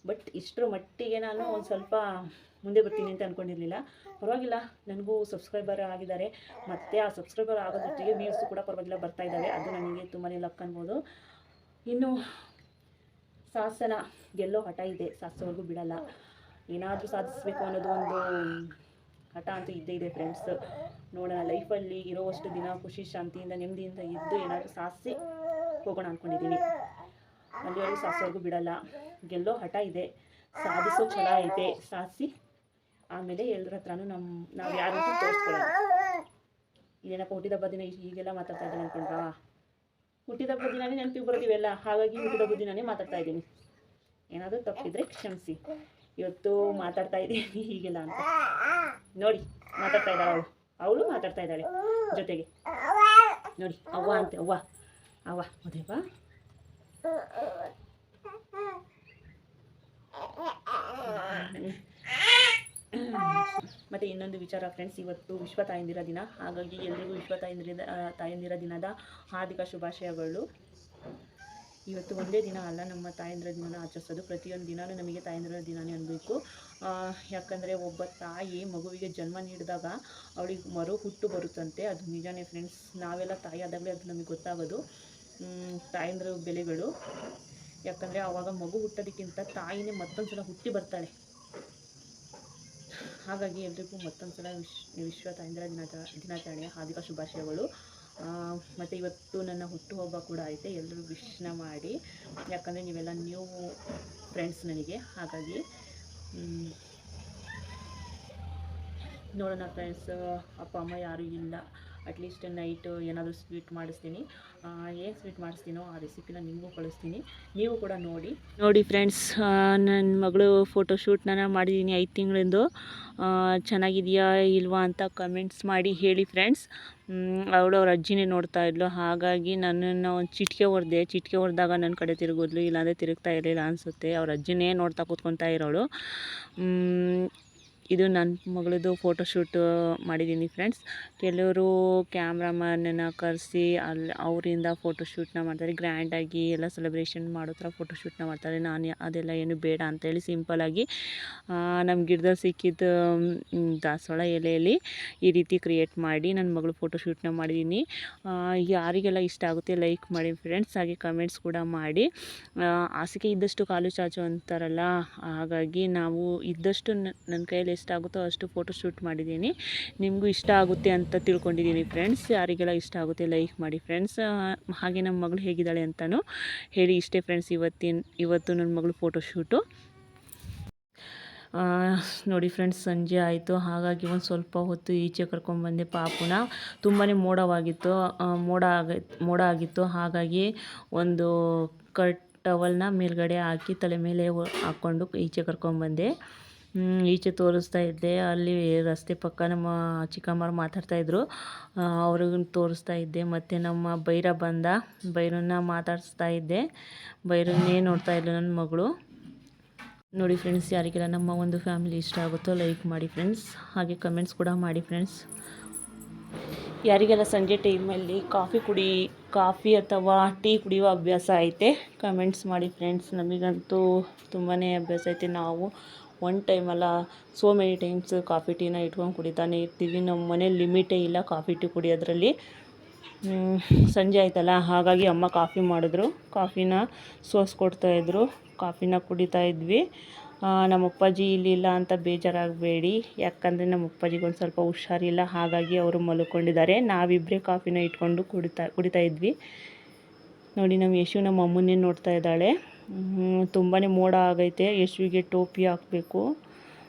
ಬಟ್ ಇಷ್ಟರ ಮಟ್ಟಿಗೆ ನಾನು ಒಂದು ಸ್ವಲ್ಪ ಮುಂದೆ ಬರ್ತೀನಿ ಅಂತ ಅಂದ್ಕೊಂಡಿರಲಿಲ್ಲ. ಪರವಾಗಿಲ್ಲ, ನನಗೂ ಸಬ್ಸ್ಕ್ರೈಬರ್ ಆಗಿದ್ದಾರೆ, ಮತ್ತು ಆ ಸಬ್ಸ್ಕ್ರೈಬರ್ ಆಗೋದೊಟ್ಟಿಗೆ ವ್ಯೂಸು ಕೂಡ ಪರವಾಗಿಲ್ಲ ಬರ್ತಾ ಇದ್ದಾವೆ. ಅದು ನನಗೆ ತುಂಬಾ ಲಕ್ ಅನ್ಬೋದು. ಇನ್ನು ಸಾಹಸನ ಗೆಲ್ಲೋ ಹಠ ಇದೆ, ಸಾಧಿಸೋವರೆಗೂ ಬಿಡಲ್ಲ. ಏನಾದರೂ ಸಾಧಿಸಬೇಕು ಅನ್ನೋದು ಒಂದು ಹಠ ಅಂತೂ ಇದ್ದೇ ಇದೆ ಫ್ರೆಂಡ್ಸ್. ನೋಡೋಣ, ಲೈಫಲ್ಲಿ ಇರೋವಷ್ಟು ದಿನ ಖುಷಿ ಶಾಂತಿಯಿಂದ ನೆಮ್ಮದಿಯಿಂದ ಇದ್ದು ಏನಾದರೂ ಸಾಧಿಸಿ ಹೋಗೋಣ ಅಂದ್ಕೊಂಡಿದ್ದೀನಿ. ಅಲ್ಲಿವರೆಗೂ ಸಾಧಿಸೋವರೆಗೂ ಬಿಡಲ್ಲ. ಗೆಲ್ಲೋ ಹಠ ಇದೆ, ಸಾಧಿಸೋ ಛಲ ಐತೆ, ಸಾಧಿಸಿ ಆಮೇಲೆ ಎಲ್ಲರ ಹತ್ರನೂ ನಾವು ಯಾರು ಅಂತ ತೋರಿಸ್ಕೊಳ್ಳೋಣ. ಇದೇನಪ್ಪ ಹುಟ್ಟಿದಬ್ಬ ದಿನ ಹೀಗೆಲ್ಲ ಮಾತಾಡ್ತಾ ಇದ್ದೀನಿ ಅಂದ್ಕೊಂಡ್ರಾ? ಹುಟ್ಟಿದಬ್ಬ ದಿನನೇ ನೆನಪಿಗೆ ಬರೋದಿವೆಲ್ಲ, ಹಾಗಾಗಿ ಹುಟ್ಟಿದಬ್ಬ ದಿನನೇ ಮಾತಾಡ್ತಾ ಇದ್ದೀನಿ. ಏನಾದರೂ ತಪ್ಪಿದ್ರೆ ಕ್ಷಮಿಸಿ. ಇವತ್ತು ಮಾತಾಡ್ತಾ ಇದ್ದೀನಿ ಹೀಗೆಲ್ಲ ಅಂತ. ನೋಡಿ, ಮಾತಾಡ್ತಾ ಇದ್ದಾಳೆ ಅವಳು ಮಾತಾಡ್ತಾ ಇದ್ದಾಳೆ ಜೊತೆಗೆ. ನೋಡಿ, ಅವ್ವ ಅಂತೆ, ಅವ್ವ ಅದೇವ. ಮತ್ತು ಇನ್ನೊಂದು ವಿಚಾರ ಫ್ರೆಂಡ್ಸ್, ಇವತ್ತು ವಿಶ್ವ ತಾಯಂದಿರ ದಿನ. ಹಾಗಾಗಿ ಎಲ್ರಿಗೂ ವಿಶ್ವ ತಾಯಂದಿರ ದಿನದ ಹಾರ್ದಿಕ ಶುಭಾಶಯಗಳು. ಇವತ್ತು ಒಂದೇ ದಿನ ಅಲ್ಲ ನಮ್ಮ ತಾಯಂದಿರ ದಿನ ಆಚರಿಸೋದು. ಪ್ರತಿಯೊಂದು ದಿನವೂ ನಮಗೆ ತಾಯಂದಿರ ದಿನವೇ ಅನ್ಬೇಕು. ಯಾಕಂದರೆ ಒಬ್ಬ ತಾಯಿ ಮಗುವಿಗೆ ಜನ್ಮ ನೀಡಿದಾಗ ಅವಳಿಗೆ ಹುಟ್ಟು ಬರುತ್ತಂತೆ. ಅದು ನಿಜಾನೇ ಫ್ರೆಂಡ್ಸ್. ನಾವೆಲ್ಲ ತಾಯಿ ಆದಾಗಲೇ ಅದು ನಮಗೆ ಗೊತ್ತಾಗೋದು ತಾಯಂದಿರ ಬೆಲೆಗಳು. ಯಾಕಂದರೆ ಆವಾಗ ಮಗು ಹುಟ್ಟೋದಕ್ಕಿಂತ ತಾಯಿನೇ ಮತ್ತೊಂದು ಸಲ ಹುಟ್ಟಿ ಬರ್ತಾಳೆ. ಹಾಗಾಗಿ ಎಲ್ರಿಗೂ ಮತ್ತೊಂದು ಸಲ ವಿಶ್ವ ತಾಯಂದಿರ ದಿನಾಚರಣೆಯ ಹಾರ್ದಿಕ ಶುಭಾಶಯಗಳು. ಮತ್ತು ಇವತ್ತು ನನ್ನ ಹುಟ್ಟುಹಬ್ಬ ಕೂಡ ಐತೆ. ಎಲ್ಲರೂ ವಿಶ್ನ ಮಾಡಿ, ಯಾಕಂದರೆ ನೀವೆಲ್ಲ ನ್ಯೂ ಫ್ರೆಂಡ್ಸ್ ನನಗೆ. ಹಾಗಾಗಿ ನೋಡೋಣ ಫ್ರೆಂಡ್ಸ್. ಅಪ್ಪ ಅಮ್ಮ ಯಾರೂ ಇಲ್ಲ. ಅಟ್ಲೀಸ್ಟ್ ನೈಟು ಏನಾದರೂ ಸ್ವೀಟ್ ಮಾಡಿಸ್ತೀನಿ. ಏನು ಸ್ವೀಟ್ ಮಾಡಿಸ್ತೀನೋ ಆ ರೆಸಿಪಿನ ನಿಮಗೂ ಕಳಿಸ್ತೀನಿ, ನೀವು ಕೂಡ ನೋಡಿ ಫ್ರೆಂಡ್ಸ್. ನನ್ನ ಮಗಳು ಫೋಟೋಶೂಟ್ ನಾನು ಮಾಡಿದ್ದೀನಿ 5 ತಿಂಗಳಿಂದು. ಚೆನ್ನಾಗಿದೆಯಾ ಇಲ್ವಾ ಅಂತ ಕಮೆಂಟ್ಸ್ ಮಾಡಿ ಹೇಳಿ ಫ್ರೆಂಡ್ಸ್. ಅವ್ರ ಅಜ್ಜಿನೇ ನೋಡ್ತಾ ಇದ್ಲು. ಹಾಗಾಗಿ ನನ್ನನ್ನು ಒಂದು ಚಿಟಿಕೆ ಹೊಡೆದಾಗ ನನ್ನ ಕಡೆ ತಿರುಗಿದ್ಲು, ಇಲ್ಲಾಂದರೆ ತಿರುಗ್ತಾ ಇರಲಿಲ್ಲ ಅನಿಸುತ್ತೆ. ಅವ್ರ ಅಜ್ಜಿನೇ ನೋಡ್ತಾ ಕೂತ್ಕೊತಾ ಇರೋಳು. ಇದು ನನ್ನ ಮಗಳದ್ದು ಫೋಟೋಶೂಟ್ ಮಾಡಿದ್ದೀನಿ ಫ್ರೆಂಡ್ಸ್. ಕೆಲವರು ಕ್ಯಾಮ್ರಾಮನ್ನ ಕರೆಸಿ ಅವರಿಂದ ಫೋಟೋಶೂಟ್ನ ಮಾಡ್ತಾರೆ. ಗ್ರ್ಯಾಂಡಾಗಿ ಎಲ್ಲ ಸೆಲೆಬ್ರೇಷನ್ ಮಾಡೋ ಥರ ಫೋಟೋಶೂಟ್ನ ಮಾಡ್ತಾರೆ. ನಾನು ಅದೆಲ್ಲ ಏನು ಬೇಡ ಅಂತೇಳಿ ಸಿಂಪಲಾಗಿ ನಮ್ಮ ಗಿಡದಲ್ಲಿ ಸಿಕ್ಕಿದ್ದು ದಾಸವಾಳ ಎಲೆಯಲ್ಲಿ ಈ ರೀತಿ ಕ್ರಿಯೇಟ್ ಮಾಡಿ ನನ್ನ ಮಗಳು ಫೋಟೋಶೂಟ್ನ ಮಾಡಿದ್ದೀನಿ. ಯಾರಿಗೆಲ್ಲ ಇಷ್ಟ ಆಗುತ್ತೆ ಲೈಕ್ ಮಾಡಿ ಫ್ರೆಂಡ್ಸ್. ಹಾಗೆ ಕಮೆಂಟ್ಸ್ ಕೂಡ ಮಾಡಿ. ಹಾಸಿಗೆ ಇದ್ದಷ್ಟು ಕಾಲು ಚಾಚು ಅಂತಾರಲ್ಲ, ಹಾಗಾಗಿ ನಾವು ಇದ್ದಷ್ಟು ನನ್ನ ಕೈಯಲ್ಲಿ ಎಷ್ಟಾಗುತ್ತೋ ಅಷ್ಟು ಫೋಟೋಶೂಟ್ ಮಾಡಿದ್ದೀನಿ. ನಿಮಗೂ ಇಷ್ಟ ಆಗುತ್ತೆ ಅಂತ ತಿಳ್ಕೊಂಡಿದ್ದೀನಿ ಫ್ರೆಂಡ್ಸ್. ಯಾರಿಗೆಲ್ಲ ಇಷ್ಟ ಆಗುತ್ತೆ ಲೈಕ್ ಮಾಡಿ ಫ್ರೆಂಡ್ಸ್. ಹಾಗೆ ನಮ್ಮ ಮಗಳು ಹೇಗಿದ್ದಾಳೆ ಅಂತಲೂ ಹೇಳಿ. ಇಷ್ಟೇ ಫ್ರೆಂಡ್ಸ್ ಇವತ್ತು ನನ್ನ ಮಗಳು ಫೋಟೋಶೂಟು. ನೋಡಿ ಫ್ರೆಂಡ್ಸ್, ಸಂಜೆ ಆಯಿತು. ಹಾಗಾಗಿ ಒಂದು ಸ್ವಲ್ಪ ಹೊತ್ತು ಈಚೆ ಕರ್ಕೊಂಡ್ಬಂದೆ ಪಾಪುನ. ತುಂಬಾ ಮೋಡ ಆಗಿತ್ತು. ಹಾಗಾಗಿ ಒಂದು ಟವಲ್ನ ಮೇಲ್ಗಡೆ ಹಾಕಿ ತಲೆ ಮೇಲೆ ಹಾಕ್ಕೊಂಡು ಈಚೆ ಕರ್ಕೊಂಡ್ಬಂದೆ. ಈಚೆ ತೋರಿಸ್ತಾ ಇದ್ದೆ. ಅಲ್ಲಿ ರಸ್ತೆ ಪಕ್ಕ ನಮ್ಮ ಚಿಕ್ಕಮ್ಮರು ಮಾತಾಡ್ತಾಯಿದ್ರು, ಅವ್ರಿಗೂ ತೋರಿಸ್ತಾ ಇದ್ದೆ. ಮತ್ತು ನಮ್ಮ ಬೈರನ್ನ ಮಾತಾಡಿಸ್ತಾ ಇದ್ದೆ. ಬೈರನ್ನೇ ನೋಡ್ತಾ ಇದ್ಲು ನನ್ನ ಮಗಳು. ನೋಡಿ ಫ್ರೆಂಡ್ಸ್, ಯಾರಿಗೆಲ್ಲ ನಮ್ಮ ಒಂದು ಫ್ಯಾಮಿಲಿ ಇಷ್ಟ ಆಗುತ್ತೋ ಲೈಕ್ ಮಾಡಿ ಫ್ರೆಂಡ್ಸ್. ಹಾಗೆ ಕಮೆಂಟ್ಸ್ ಕೂಡ ಮಾಡಿ ಫ್ರೆಂಡ್ಸ್. ಯಾರಿಗೆಲ್ಲ ಸಂಜೆ ಟೈಮಲ್ಲಿ ಕಾಫಿ ಅಥವಾ ಟೀ ಕುಡಿಯುವ ಅಭ್ಯಾಸ ಐತೆ ಕಮೆಂಟ್ಸ್ ಮಾಡಿ ಫ್ರೆಂಡ್ಸ್. ನಮಗಂತೂ ತುಂಬಾ ಅಭ್ಯಾಸ ಐತೆ. ನಾವು ಒನ್ ಟೈಮ್ ಅಲ್ಲ, ಸೋ ಮೆನಿ ಟೈಮ್ಸ್ ಕಾಫಿ ಟೀನ ಇಟ್ಕೊಂಡು ಕುಡಿತಾನೆ ಇರ್ತೀವಿ. ನಮ್ಮ ಮನೇಲಿ ಲಿಮಿಟೇ ಇಲ್ಲ ಕಾಫಿ ಟೀ ಕುಡಿಯೋದ್ರಲ್ಲಿ. ಸಂಜೆ ಆಯ್ತಲ್ಲ, ಹಾಗಾಗಿ ಅಮ್ಮ ಕಾಫಿ ಮಾಡಿದ್ರು. ಕಾಫಿನ ಸೋಸ್ಕೊಡ್ತಾಯಿದ್ರು. ಕಾಫಿನ ಕುಡಿತಾ ಇದ್ವಿ. ನಮ್ಮ ಅಪ್ಪಾಜಿ ಇಲ್ಲಿಲ್ಲ ಅಂತ ಬೇಜಾರಾಗಬೇಡಿ. ಯಾಕಂದರೆ ನಮ್ಮ ಅಪ್ಪಾಜಿಗೆ ಒಂದು ಸ್ವಲ್ಪ ಹುಷಾರಿಲ್ಲ, ಹಾಗಾಗಿ ಅವರು ಮಲ್ಕೊಂಡಿದ್ದಾರೆ. ನಾವಿಬ್ಬರೇ ಕಾಫಿನ ಇಟ್ಕೊಂಡು ಕುಡಿತಾ ಇದ್ವಿ. ನೋಡಿ, ನಮ್ಮ ಯಶು ನಮ್ಮ ಅಮ್ಮನ್ನೇ ನೋಡ್ತಾ ಇದ್ದಾಳೆ. ತುಂಬಾ ಮೋಡ ಆಗೈತೆ. ಯಶುವಿಗೆ ಟೋಪಿ ಹಾಕಬೇಕು.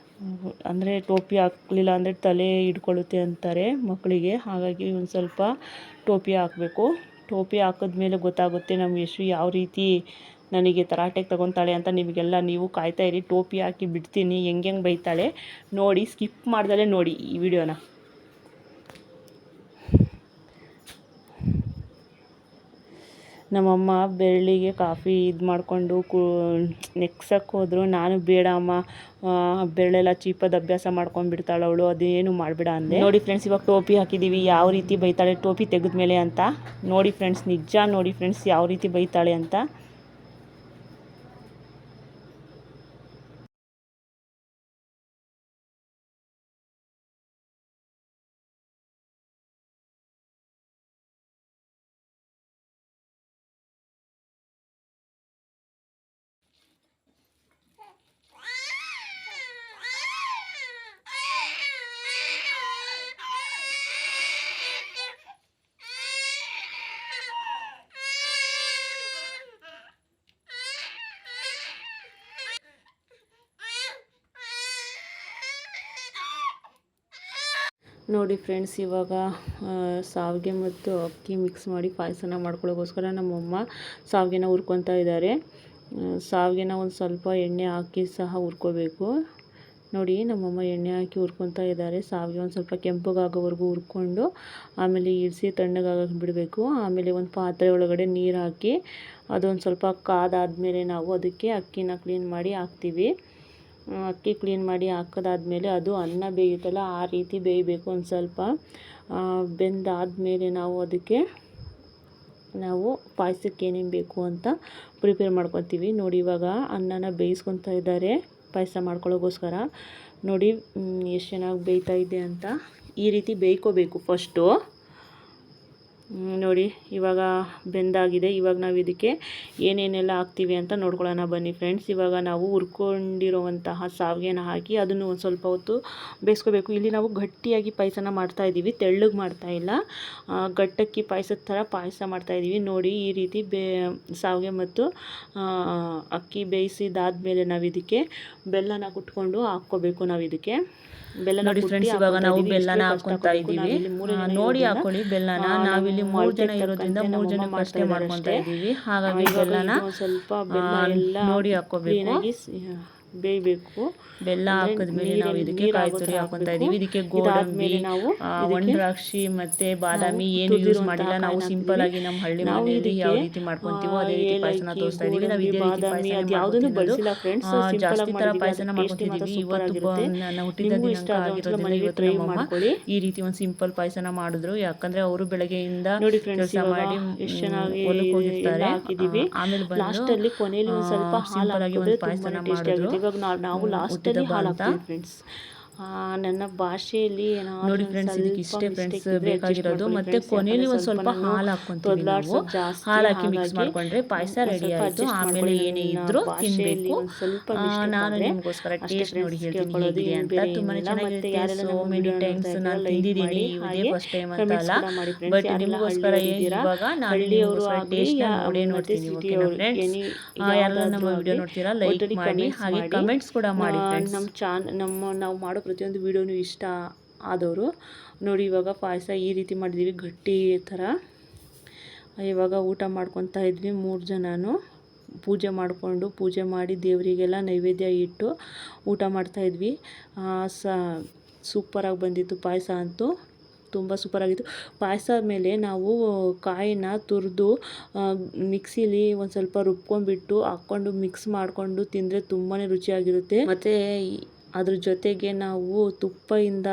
ಅಂದರೆ ಟೋಪಿ ಹಾಕಲಿಲ್ಲ ಅಂದರೆ ತಲೆ ಹಿಡ್ಕೊಳ್ಳುತ್ತೆ ಅಂತಾರೆ ಮಕ್ಕಳಿಗೆ. ಹಾಗಾಗಿ ಒಂದು ಸ್ವಲ್ಪ ಟೋಪಿ ಹಾಕಬೇಕು. ಟೋಪಿ ಹಾಕಿದ್ಮೇಲೆ ಗೊತ್ತಾಗುತ್ತೆ ನಮ್ಮ ಯಶು ಯಾವ ರೀತಿ ನನಗೆ ತರಾಟೆಗೆ ತಗೊತಾಳೆ ಅಂತ. ನೀವು ಕಾಯ್ತಾ ಇರಿ, ಟೋಪಿ ಹಾಕಿ ಬಿಡ್ತೀನಿ, ಹೆಂಗೆ ಬೈತಾಳೆ ನೋಡಿ. ಸ್ಕಿಪ್ ಮಾಡ್ದಲೇ ನೋಡಿ ಈ ವಿಡಿಯೋನ. ನಮ್ಮಮ್ಮ ಬೆರಳಿಗೆ ಕಾಫಿ ಇದು ಮಾಡಿಕೊಂಡು ನೆಕ್ಸಕ್ಕೆ ಹೋದ್ರು. ನಾನು ಬೇಡ ಅಮ್ಮ, ಬೆರಳೆಲ್ಲ ಚೀಪದ ಅಭ್ಯಾಸ ಮಾಡ್ಕೊಂಡ್ಬಿಡ್ತಾಳೆ ಅವಳು, ಅದೇನು ಮಾಡಬೇಡ ಅಂದೆ. ನೋಡಿ ಫ್ರೆಂಡ್ಸ್, ಇವಾಗ ಟೋಪಿ ಹಾಕಿದ್ದೀವಿ, ಯಾವ ರೀತಿ ಬೈತಾಳೆ ಟೋಪಿ ತೆಗೆದ್ಮೇಲೆ ಅಂತ ನೋಡಿ ಫ್ರೆಂಡ್ಸ್. ನಿಜ ನೋಡಿ ಫ್ರೆಂಡ್ಸ್ ಯಾವ ರೀತಿ ಬೈತಾಳೆ ಅಂತ. ನೋಡಿ ಫ್ರೆಂಡ್ಸ್, ಇವಾಗ ಶಾವಿಗೆ ಮತ್ತು ಅಕ್ಕಿ ಮಿಕ್ಸ್ ಮಾಡಿ ಪಾಯಸನ ಮಾಡ್ಕೊಳ್ಳೋಕ್ಕೋಸ್ಕರ ನಮ್ಮಮ್ಮ ಶಾವಿಗೆನ ಹುರ್ಕೊತಾ ಇದ್ದಾರೆ. ಶಾವಿಗೆನ ಒಂದು ಸ್ವಲ್ಪ ಎಣ್ಣೆ ಹಾಕಿ ಸಹ ಹುರ್ಕೋಬೇಕು. ನೋಡಿ ನಮ್ಮಮ್ಮ ಎಣ್ಣೆ ಹಾಕಿ ಹುರ್ಕೊತಾ ಇದ್ದಾರೆ. ಶಾವಿಗೆ ಒಂದು ಸ್ವಲ್ಪ ಕೆಂಪಗಾಗೋವರೆಗೂ ಹುರ್ಕೊಂಡು ಆಮೇಲೆ ಇಳಿಸಿ ತಣ್ಣಗಾಗಕ್ಕೆ ಬಿಡಬೇಕು. ಆಮೇಲೆ ಒಂದು ಪಾತ್ರೆ ಒಳಗಡೆ ನೀರು ಹಾಕಿ ಅದೊಂದು ಸ್ವಲ್ಪ ಕಾದಾದಮೇಲೆ ನಾವು ಅದಕ್ಕೆ ಅಕ್ಕಿನ ಕ್ಲೀನ್ ಮಾಡಿ ಹಾಕ್ತೀವಿ. ಅಕ್ಕಿ ಕ್ಲೀನ್ ಮಾಡಿ ಹಾಕೋದಾದ್ಮೇಲೆ ಅದು ಅನ್ನ ಬೇಯುತ್ತಲ್ಲ ಆ ರೀತಿ ಬೇಯಬೇಕು. ಒಂದು ಸ್ವಲ್ಪ ಬೆಂದಾದಮೇಲೆ ನಾವು ಅದಕ್ಕೆ ಪಾಯಸಕ್ಕೆ ಏನೇನು ಬೇಕು ಅಂತ ಪ್ರಿಪೇರ್ ಮಾಡ್ಕೊತೀವಿ. ನೋಡಿ ಇವಾಗ ಅನ್ನನ ಬೇಯಿಸ್ಕೊತಾ ಇದ್ದಾರೆ ಪಾಯಸ ಮಾಡ್ಕೊಳ್ಳೋಕ್ಕೋಸ್ಕರ. ನೋಡಿ ಎಷ್ಟು ಚೆನ್ನಾಗಿ ಬೇಯ್ತಾ ಇದೆ ಅಂತ. ಈ ರೀತಿ ಬೇಯ್ಕೋಬೇಕು ಫಸ್ಟು. ನೋಡಿ ಇವಾಗ ಬೆಂದಾಗಿದೆ. ಇವಾಗ ನಾವು ಇದಕ್ಕೆ ಏನೇನೆಲ್ಲ ಹಾಕ್ತೀವಿ ಅಂತ ನೋಡ್ಕೊಳ್ಳೋಣ ಬನ್ನಿ ಫ್ರೆಂಡ್ಸ್. ಇವಾಗ ನಾವು ಹುರ್ಕೊಂಡಿರುವಂತಹ ಶಾವಿಗೆನ ಹಾಕಿ ಅದನ್ನು ಒಂದು ಸ್ವಲ್ಪ ಹೊತ್ತು ಬೇಯಿಸ್ಕೋಬೇಕು. ಇಲ್ಲಿ ನಾವು ಗಟ್ಟಿಯಾಗಿ ಪಾಯಸನ ಮಾಡ್ತಾಯಿದ್ದೀವಿ, ತೆಳ್ಳಗೆ ಮಾಡ್ತಾಯಿಲ್ಲ, ಗಟ್ಟಕ್ಕಿ ಪಾಯಸದ ಥರ ಪಾಯಸ ಮಾಡ್ತಾಯಿದ್ದೀವಿ. ನೋಡಿ ಈ ರೀತಿ ಶಾವಿಗೆ ಮತ್ತು ಅಕ್ಕಿ ಬೇಯಿಸಿದಾದ್ಮೇಲೆ ನಾವು ಇದಕ್ಕೆ ಬೆಲ್ಲನ ಕುಟ್ಕೊಂಡು ಹಾಕ್ಕೋಬೇಕು. ನಾವು ಇದಕ್ಕೆ ಬೆಲ್ಲ ನೋಡಿ ಫ್ರೆಂಡ್ಸ್, ಇವಾಗ ನಾವು ಬೆಲ್ಲನ ಹಾಕ್ಕೊತಾ ಇದ್ದೀವಿ. ನೋಡಿ ಹಾಕೊಳ್ಳಿ ಬೆಲ್ಲನ. ನಾವಿಲ್ಲಿ 3 ಜನ ಇರೋದ್ರಿಂದ 3 ಜನಕ್ಕೆ ಅಷ್ಟೇ ಮಾಡ್ಕೊತಾ ಇದ್ದೀವಿ. ಹಾಗಾಗಿ ಬೆಲ್ಲನ ಸ್ವಲ್ಪ ನೋಡಿ ಹಾಕ್ಕೋಬೇಕು, ಬೇಯಬೇಕು. ಬೆಲ್ಲ ಹಾಕಿದ್ಮೇಲೆ ನಾವು ಇದಕ್ಕೆ ಕಾಯಿ ತುರಿ ಹಾಕೊತಾ ಇದ್ದೀವಿ. ಇದಕ್ಕೆ ಗೋಡಂಬಿ, ಒಣದ್ರಾಕ್ಷಿ ಮತ್ತು ಬಾದಾಮಿ ಏನು ಯೂಸ್ ಮಾಡಿಲ್ಲ. ನಾವು ಸಿಂಪಲ್ ಆಗಿ ನಮ್ಮ ಹಳ್ಳಿ ಮನೆಯಲ್ಲಿ ಯಾವ ರೀತಿ ಮಾಡ್ಕೊತೀವೋ ಅದೇ ರೀತಿ ಪಾಯಸನ ತೋರಿಸ್ತಾ ಇದ್ದೀವಿ. ನಾವು ಇದೇ ರೀತಿ ಪಾಯಸನ ಜಾಸ್ತಿ ಥರ ಪಾಯಸನ ಮಾಡ್ಕೊತಿದ್ದೀವಿ. ಇವತ್ತು ನಾನು ಹುಟ್ಟಿದ ದಿನಾಂಕ ಆಗಿರೋದ್ರಿಂದ ಇವತ್ತು ನಮ್ಮಮ್ಮ ಈ ರೀತಿ ಒಂದು ಸಿಂಪಲ್ ಪಾಯಸನ ಮಾಡಿದ್ರು. ಯಾಕಂದರೆ ಅವರು ಬೆಳಗ್ಗೆಯಿಂದ ಕೆಲಸ ಮಾಡಿ ಹೊಲಕ್ಕೆ ಹೋಗಿರ್ತಾರೆ. ಆಮೇಲೆ ಬಂದು ಸಿಂಪಲ್ ಆಗಿ ಒಂದು ಪಾಯಸನ ಮಾಡಿದ್ರು. ಇವಾಗ ನಾವು ಲಾಸ್ಟಲ್ಲಿ ಹಾಲು ಹಾಕ್ತೀವಿ ಫ್ರೆಂಡ್ಸ್. ನನ್ನ ಭಾಷೆಯಲ್ಲಿ ನೋಡಿ ಫ್ರೆಂಡ್ಸ್, ಇದಕ್ಕೆ ಇಷ್ಟೇ ಫ್ರೆಂಡ್ಸ್ ಬೇಕಾಗಿರೋದು. ಮತ್ತು ಕೊನೆಯಲ್ಲಿ ಒಂದು ಸ್ವಲ್ಪ ಹಾಲು ಹಾಕ್ಕೊಂತೀವಿ ನಾವು. ಹಾಲು ಹಾಕಿ ಮಿಕ್ಸ್ ಮಾಡಿಕೊಂಡ್ರೆ ಪಾಯಸ ರೆಡಿ ಆಯಿತು. ಆಮೇಲೆ ಏನೇ ಇದ್ದರೂ ತಿನ್ನಬೇಕು. ನಾನು ನಿಮಗೋಸ್ಕರ ಟೇಸ್ಟ್ ನೋಡಿ ಹೇಳ್ತೀನಿ ಹೇಗಿದೆ ಅಂತ. ತುಂಬಾ ಚೆನ್ನಾಗಿರುತ್ತೆ. ಸೋ ಮೆನಿ ಟೈಮ್ಸ್ ನಾನು ತಿಂದಿದ್ದೀನಿ, ಇದೇ ಫಸ್ಟ್ ಟೈಮ್ ಅಂತ ಅಲ್ಲ. ಬಟ್ ನಿಮಗೋಸ್ಕರ ಇವಾಗ ನಾನು ನಿಮಗೋಸ್ಕರ ಟೇಸ್ಟ್ನ ನೋಡ್ತೀನಿ. ಓಕೆನಾ ಫ್ರೆಂಡ್ಸ್? ಯಾರೆಲ್ಲ ನಮ್ಮ ವಿಡಿಯೋ ನೋಡ್ತೀರಾ ಲೈಕ್ ಮಾಡಿ, ಹಾಗೆ ಕಮೆಂಟ್ಸ್ ಕೂಡ ಮಾಡಿ ಫ್ರೆಂಡ್ಸ್. ನಾವು ಮಾಡೋ ಪ್ರತಿಯೊಂದು ವಿಡಿಯೋನು ಇಷ್ಟ ಆದವರು ನೋಡಿ. ಇವಾಗ ಪಾಯಸ ಈ ರೀತಿ ಮಾಡಿದ್ದೀವಿ, ಗಟ್ಟಿ ಥರ. ಇವಾಗ ಊಟ ಮಾಡ್ಕೊತಾ ಇದ್ವಿ 3 ಜನನು. ಪೂಜೆ ಮಾಡಿ ದೇವರಿಗೆಲ್ಲ ನೈವೇದ್ಯ ಇಟ್ಟು ಊಟ ಮಾಡ್ತಾಯಿದ್ವಿ. ಸೂಪರಾಗಿ ಬಂದಿತ್ತು ಪಾಯಸ ಅಂತೂ, ತುಂಬ ಸೂಪರಾಗಿತ್ತು. ಪಾಯಸ ಮೇಲೆ ನಾವು ಕಾಯಿನ ತುರಿದು ಮಿಕ್ಸಿಲಿ ಒಂದು ಸ್ವಲ್ಪ ರುಬ್ಕೊಂಡ್ಬಿಟ್ಟು ಹಾಕ್ಕೊಂಡು ಮಿಕ್ಸ್ ಮಾಡಿಕೊಂಡು ತಿಂದರೆ ತುಂಬಾ ರುಚಿಯಾಗಿರುತ್ತೆ. ಮತ್ತು ಅದ್ರ ಜೊತೆಗೆ ನಾವು ತುಪ್ಪದಿಂದ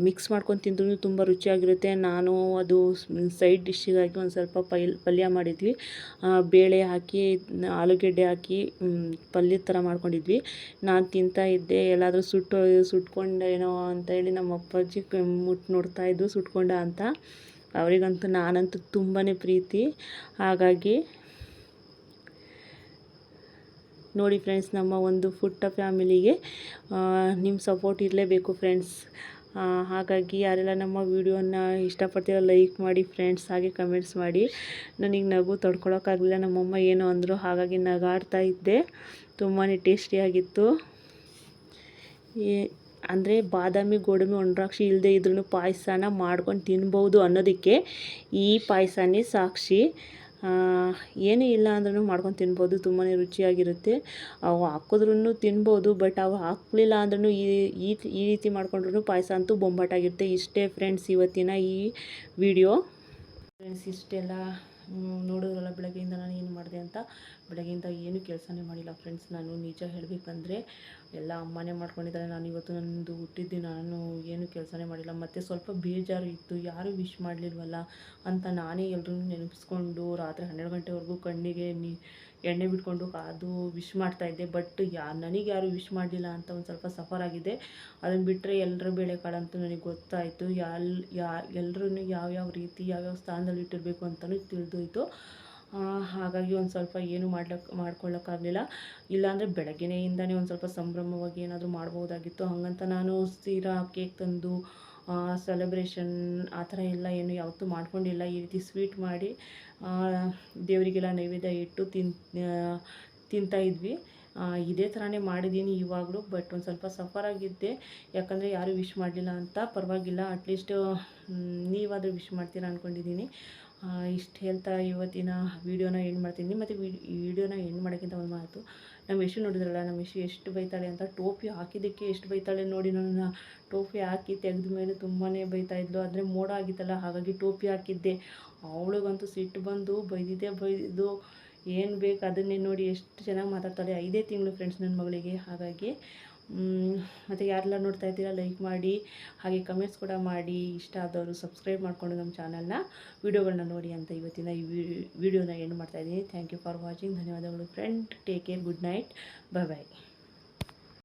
ಮಿಕ್ಸ್ ಮಾಡ್ಕೊಂಡು ತಿಂದ್ರೂ ತುಂಬ ರುಚಿಯಾಗಿರುತ್ತೆ. ನಾನು ಅದು ಸೈಡ್ ಡಿಶ್ಶಿಗಾಗಿ ಒಂದು ಸ್ವಲ್ಪ ಪಲ್ಯ ಮಾಡಿದ್ವಿ. ಬೇಳೆ ಹಾಕಿ ಆಲೂಗೆಡ್ಡೆ ಹಾಕಿ ಪಲ್ಯದ ಥರ ಮಾಡ್ಕೊಂಡಿದ್ವಿ. ನಾನು ತಿಂತಾ ಇದ್ದೆ. ಎಲ್ಲಾದರೂ ಸುಟ್ಕೊಂಡೇನೋ ಅಂತೇಳಿ ನಮ್ಮ ಅಪ್ಪಾಜಿ ನೋಡ್ತಾಯಿದ್ದು ಸುಟ್ಕೊಂಡ ಅಂತ. ಅವರಿಗಂತೂ ನಾನಂತೂ ತುಂಬಾ ಪ್ರೀತಿ. ಹಾಗಾಗಿ ನೋಡಿ ಫ್ರೆಂಡ್ಸ್, ನಮ್ಮ ಒಂದು ಪುಟ್ಟ ಫ್ಯಾಮಿಲಿಗೆ ನಿಮ್ಮ ಸಪೋರ್ಟ್ ಇರಲೇಬೇಕು ಫ್ರೆಂಡ್ಸ್. ಹಾಗಾಗಿ ಯಾರೆಲ್ಲ ನಮ್ಮ ವಿಡಿಯೋನ ಇಷ್ಟಪಡ್ತೀರೋ ಲೈಕ್ ಮಾಡಿ ಫ್ರೆಂಡ್ಸ್, ಹಾಗೆ ಕಮೆಂಟ್ಸ್ ಮಾಡಿ. ನನಗೆ ನಗು ತಡ್ಕೊಳಕ್ಕಾಗಲಿಲ್ಲ. ನಮ್ಮಮ್ಮ ಏನೋ ಅಂದರು, ಹಾಗಾಗಿ ನಗಾಡ್ತಾ ಇದ್ದೆ. ತುಂಬಾ ಟೇಸ್ಟಿಯಾಗಿತ್ತು. ಅಂದರೆ ಬಾದಾಮಿ ಗೋಡಂಬಿ ಒಣದ್ರಾಕ್ಷಿ ಇಲ್ಲದೆ ಇದ್ರೂ ಪಾಯಸನ ಮಾಡ್ಕೊಂಡು ತಿನ್ಬೋದು ಅನ್ನೋದಕ್ಕೆ ಈ ಪಾಯಸನೇ ಸಾಕ್ಷಿ. ಏನೂ ಇಲ್ಲ ಅಂದ್ರೂ ಮಾಡ್ಕೊಂಡು ತಿನ್ಬೋದು, ತುಂಬಾ ರುಚಿಯಾಗಿರುತ್ತೆ. ಅವು ಹಾಕಿದ್ರೂ ತಿನ್ಬೋದು, ಬಟ್ ಅವು ಹಾಕಲಿಲ್ಲ ಅಂದ್ರೂ ಈ ರೀತಿ ಮಾಡ್ಕೊಂಡ್ರೂ ಪಾಯಸ ಅಂತೂ ಬೊಂಬಾಟಾಗಿರುತ್ತೆ. ಇಷ್ಟೇ ಫ್ರೆಂಡ್ಸ್ ಇವತ್ತಿನ ಈ ವಿಡಿಯೋ. ಫ್ರೆಂಡ್ಸ್ ಇಷ್ಟೆಲ್ಲ ನೋಡೋದ್ರಲ್ಲ ಬೆಳಗ್ಗೆಯಿಂದ ನಾನು ಏನು ಮಾಡಿದೆ ಅಂತ. ಬೆಳಗ್ಗೆಯಿಂದ ಏನು ಕೆಲಸನೇ ಮಾಡಿಲ್ಲ ಫ್ರೆಂಡ್ಸ್. ನಾನು ನಿಜ ಹೇಳಬೇಕಂದ್ರೆ ಎಲ್ಲ ಅಮ್ಮನೇ ಮಾಡ್ಕೊಂಡಿದ್ದಾರೆ. ನಾನು ಇವತ್ತು ನನ್ನದು ಹುಟ್ಟಿದ್ದಿನ ನಾನು ಏನು ಕೆಲಸನೇ ಮಾಡಿಲ್ಲ. ಮತ್ತು ಸ್ವಲ್ಪ ಬೇಜಾರು ಇತ್ತು, ಯಾರೂ ವಿಶ್ ಮಾಡಲಿಲ್ವಲ್ಲ ಅಂತ ನಾನೇ ಎಲ್ಲರೂ ನೆನಪಿಸ್ಕೊಂಡು ರಾತ್ರಿ 12 ಗಂಟೆವರೆಗೂ ಕಣ್ಣಿಗೆ ಎಣ್ಣೆ ಬಿಟ್ಕೊಂಡು ಕಾದು ವಿಶ್ ಮಾಡ್ತಾಯಿದ್ದೆ. ಬಟ್ ನನಗೆ ಯಾರು ವಿಶ್ ಮಾಡಲಿಲ್ಲ ಅಂತ ಒಂದು ಸ್ವಲ್ಪ ಸಫರ್ ಆಗಿದೆ. ಅದನ್ನು ಬಿಟ್ಟರೆ ಎಲ್ಲರ ಬೇಳೆಕಾಳಂತೂ ನನಗೆ ಗೊತ್ತಾಯಿತು. ಎಲ್ಲರೂ ಯಾವ್ಯಾವ ರೀತಿ ಯಾವ್ಯಾವ ಸ್ಥಾನದಲ್ಲಿ ಇಟ್ಟಿರಬೇಕು ಅಂತಲೂ ತಿಳಿದೋಯ್ತು. ಹಾಗಾಗಿ ಒಂದು ಸ್ವಲ್ಪ ಏನು ಮಾಡ್ಕೊಳ್ಳೋಕ್ಕಾಗಲಿಲ್ಲ. ಇಲ್ಲಾಂದರೆ ಬೆಳಗ್ಗೆಯಿಂದನೇ ಒಂದು ಸ್ವಲ್ಪ ಸಂಭ್ರಮವಾಗಿ ಏನಾದರೂ ಮಾಡ್ಬೋದಾಗಿತ್ತು. ಹಾಗಂತ ನಾನು ಸೀರಾ ಕೇಕ್ ತಂದು ಸೆಲೆಬ್ರೇಷನ್ ಆ ಥರ ಎಲ್ಲ ಏನು ಯಾವತ್ತೂ ಮಾಡ್ಕೊಂಡಿಲ್ಲ. ಈ ರೀತಿ ಸ್ವೀಟ್ ಮಾಡಿ ದೇವರಿಗೆಲ್ಲ ನೈವೇದ್ಯ ಇಟ್ಟು ತಿಂತಾಯಿದ್ವಿ. ಇದೇ ಥರನೇ ಮಾಡಿದ್ದೀನಿ ಇವಾಗಲೂ. ಬಟ್ ಒಂದು ಸ್ವಲ್ಪ ಸಫರಾಗಿದ್ದೆ, ಯಾಕಂದರೆ ಯಾರೂ ವಿಶ್ ಮಾಡಲಿಲ್ಲ ಅಂತ. ಪರವಾಗಿಲ್ಲ, ಅಟ್ಲೀಸ್ಟು ನೀವಾದರೂ ವಿಶ್ ಮಾಡ್ತೀರಾ ಅಂದ್ಕೊಂಡಿದ್ದೀನಿ. ಇಷ್ಟು ಹೇಳ್ತಾ ಇವತ್ತಿನ ವೀಡಿಯೋನ ಎಂಡ್ ಮಾಡ್ತೀನಿ. ಮತ್ತು ಈ ವಿಡಿಯೋನ ಎಂಡ್ ಮಾಡೋಕ್ಕಿಂತ ಒಂದು ಮಾತು, ನಮ್ಮ ಯಶು ನೋಡಿದ್ರಲ್ಲ, ನಮ್ಮ ಯಶು ಎಷ್ಟು ಬೈತಾಳೆ ಅಂತ. ಟೋಪಿ ಹಾಕಿದ್ದಕ್ಕೆ ಎಷ್ಟು ಬೈತಾಳೆ ನೋಡಿ. ನನ್ನ ಟೋಪಿ ಹಾಕಿ ತೆಗೆದ ಮೇಲೆ ತುಂಬಾ ಬೈತಾಯಿದ್ಲು. ಆದರೆ ಮೋಡ ಆಗಿತ್ತಲ್ಲ, ಹಾಗಾಗಿ ಟೋಪಿ ಹಾಕಿದ್ದೆ. ಅವಳಿಗಂತೂ ಸಿಟ್ಟು ಬಂದು ಬೈದಿದ್ದು ಏನು ಬೇಕು ಅದನ್ನೇ ನೋಡಿ ಎಷ್ಟು ಚೆನ್ನಾಗಿ ಮಾತಾಡ್ತಾಳೆ. 5 ತಿಂಗಳು ಫ್ರೆಂಡ್ಸ್ ನನ್ನ ಮಗಳಿಗೆ. ಹಾಗಾಗಿ ಮತ್ತು ಯಾರೆಲ್ಲ ನೋಡ್ತಾ ಇದ್ದೀರಾ ಲೈಕ್ ಮಾಡಿ, ಹಾಗೆ ಕಮೆಂಟ್ಸ್ ಕೂಡ ಮಾಡಿ. ಇಷ್ಟ ಆದವರು ಸಬ್ಸ್ಕ್ರೈಬ್ ಮಾಡಿಕೊಂಡು ನಮ್ಮ ಚಾನಲ್ನ ವೀಡಿಯೋಗಳನ್ನ ನೋಡಿ ಅಂತ ಇವತ್ತಿನ ಈ ವಿಡಿಯೋನ ಎಂಡ್ ಮಾಡ್ತಾಯಿದ್ದೀನಿ. Thank you for watching. ಧನ್ಯವಾದಗಳು friend. Take care. Good night. Bye ಬಾಯ್.